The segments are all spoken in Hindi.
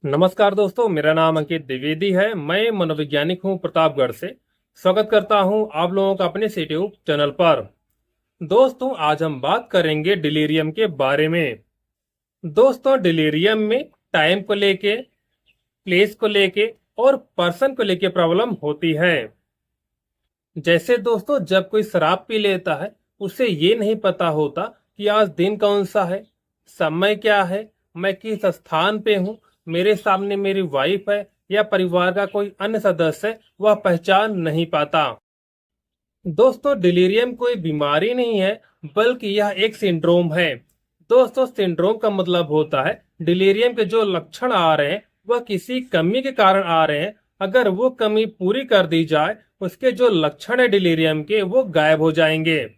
नमस्कार दोस्तों, मेरा नाम अंकित द्विवेदी है। मैं मनोवैज्ञानिक हूं प्रतापगढ़ से। स्वागत करता हूं आप लोगों का अपने यूट्यूब चैनल पर। दोस्तों, आज हम बात करेंगे डिलीरियम के बारे में। दोस्तों, डिलीरियम में टाइम को लेके, प्लेस को लेके और पर्सन को लेके प्रॉब्लम होती है। जैसे दोस्तों, जब कोई शराब पी लेता है, उसे ये नहीं पता होता कि आज दिन कौन सा है, समय क्या है, मैं किस स्थान पे हूँ, मेरे सामने मेरी वाइफ है या परिवार का कोई अन्य सदस्य है, वह पहचान नहीं पाता। दोस्तों, डिलीरियम कोई बीमारी नहीं है, बल्कि यह एक सिंड्रोम है। दोस्तों, सिंड्रोम का मतलब होता है डिलीरियम के जो लक्षण आ रहे हैं वह किसी कमी के कारण आ रहे हैं। अगर वो कमी पूरी कर दी जाए, उसके जो लक्षण है डिलीरियम के वो गायब हो जाएंगे।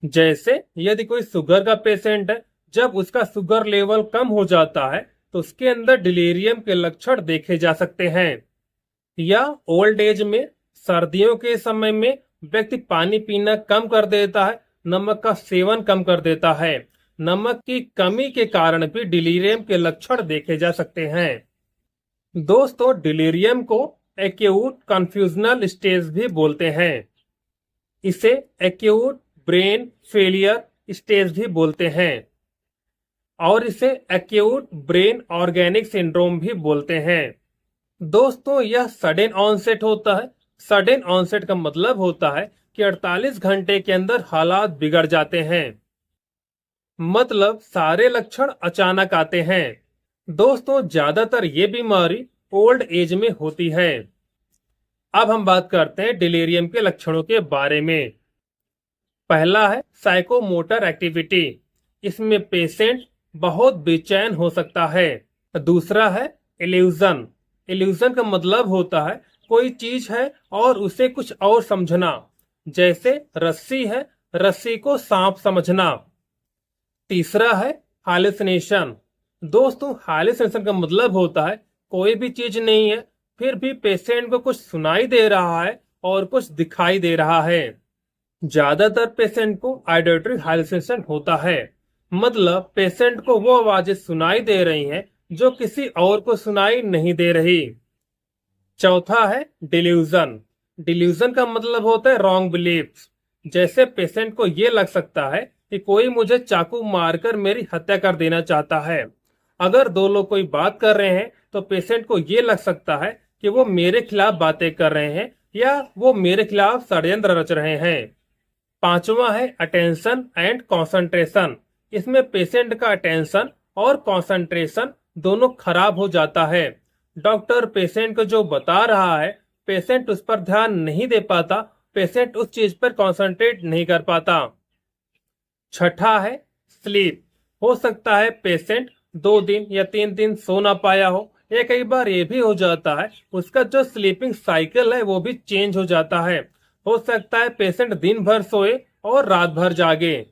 जैसे यदि कोई शुगर का पेशेंट है, जब उसका शुगर लेवल कम हो जाता है तो उसके अंदर डिलीरियम के लक्षण देखे जा सकते हैं। या ओल्ड एज में, सर्दियों के समय में व्यक्ति पानी पीना कम कर देता है, नमक का सेवन कम कर देता है। नमक की कमी के कारण भी डिलीरियम के लक्षण देखे जा सकते हैं। दोस्तों, डिलीरियम को एक्यूट कन्फ्यूजनल स्टेज भी बोलते हैं। इसे एक्यूट ब्रेन फेलियर स्टेज भी बोलते हैं और इसे एक्यूट ब्रेन ऑर्गेनिक सिंड्रोम भी बोलते हैं। दोस्तों, यह सडन ऑनसेट होता है। सडन ऑनसेट का मतलब होता है कि 48 घंटे के अंदर हालात बिगड़ जाते हैं। मतलब सारे लक्षण अचानक आते हैं। दोस्तों, ज्यादातर ये बीमारी ओल्ड एज में होती है। अब हम बात करते हैं डिलीरियम के लक्षणों के बारे में। पहला है साइकोमोटर एक्टिविटी। इसमें पेशेंट बहुत बेचैन हो सकता है। दूसरा है इल्यूजन। इल्यूजन का मतलब होता है कोई चीज है और उसे कुछ और समझना। जैसे रस्सी है, रस्सी को सांप समझना। तीसरा है हालुसिनेशन। दोस्तों, हालुसिनेशन का मतलब होता है कोई भी चीज नहीं है, फिर भी पेशेंट को कुछ सुनाई दे रहा है और कुछ दिखाई दे रहा है। ज्यादातर पेशेंट को ऑडिटरी हालुसिनेशन होता है। मतलब पेशेंट को वो आवाजें सुनाई दे रही हैं जो किसी और को सुनाई नहीं दे रही। चौथा है डिल्यूजन। डिल्यूजन का मतलब होता है रॉन्ग बिलीफ्स। जैसे पेशेंट को ये लग सकता है कि कोई मुझे चाकू मारकर मेरी हत्या कर देना चाहता है। अगर दो लोग कोई बात कर रहे हैं तो पेशेंट को ये लग सकता है कि वो मेरे खिलाफ बातें कर रहे हैं या वो मेरे खिलाफ षड्यंत्र रच रहे हैं। पांचवा है अटेंशन एंड कंसंट्रेशन। इसमें पेशेंट का अटेंशन और कंसंट्रेशन दोनों खराब हो जाता है। डॉक्टर पेशेंट को जो बता रहा है, पेशेंट उस पर ध्यान नहीं दे पाता, पेशेंट उस चीज पर कंसंट्रेट नहीं कर पाता। छठा है स्लीप। हो सकता है पेशेंट 2 दिन या 3 दिन सो ना पाया हो, या कई बार ये भी हो जाता है उसका जो स्लीपिंग साइकिल है वो भी चेंज हो जाता है। हो सकता है पेशेंट दिन भर सोए और रात भर जागे।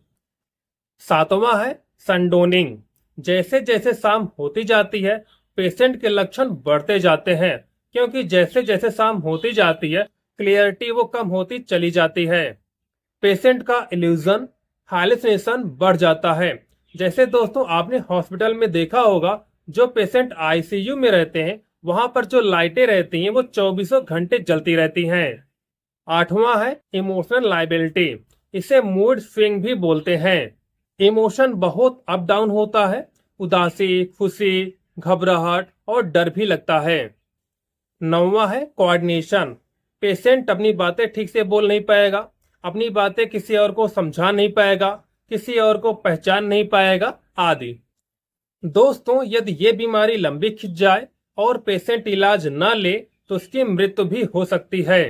सातवां है संडोनिंग। जैसे जैसे शाम होती जाती है पेशेंट के लक्षण बढ़ते जाते हैं, क्योंकि जैसे जैसे शाम होती जाती है क्लियरिटी वो कम होती चली जाती है। पेशेंट का इल्यूजन, हालुसिनेशन बढ़ जाता है। जैसे दोस्तों, आपने हॉस्पिटल में देखा होगा जो पेशेंट आईसीयू में रहते हैं वहां पर जो लाइटें रहती हैं वो 24 घंटे जलती रहती हैं। आठवां है इमोशनल लाइबिलिटी। इसे मूड स्विंग भी बोलते हैं। इमोशन बहुत अप डाउन होता है। उदासी, खुशी, घबराहट और डर भी लगता है। नौवां है कोऑर्डिनेशन। पेशेंट अपनी बातें ठीक से बोल नहीं पाएगा, अपनी बातें किसी और को समझा नहीं पाएगा, किसी और को पहचान नहीं पाएगा आदि। दोस्तों, यदि ये बीमारी लंबी खिंच जाए और पेशेंट इलाज न ले तो उसकी मृत्यु भी हो सकती है।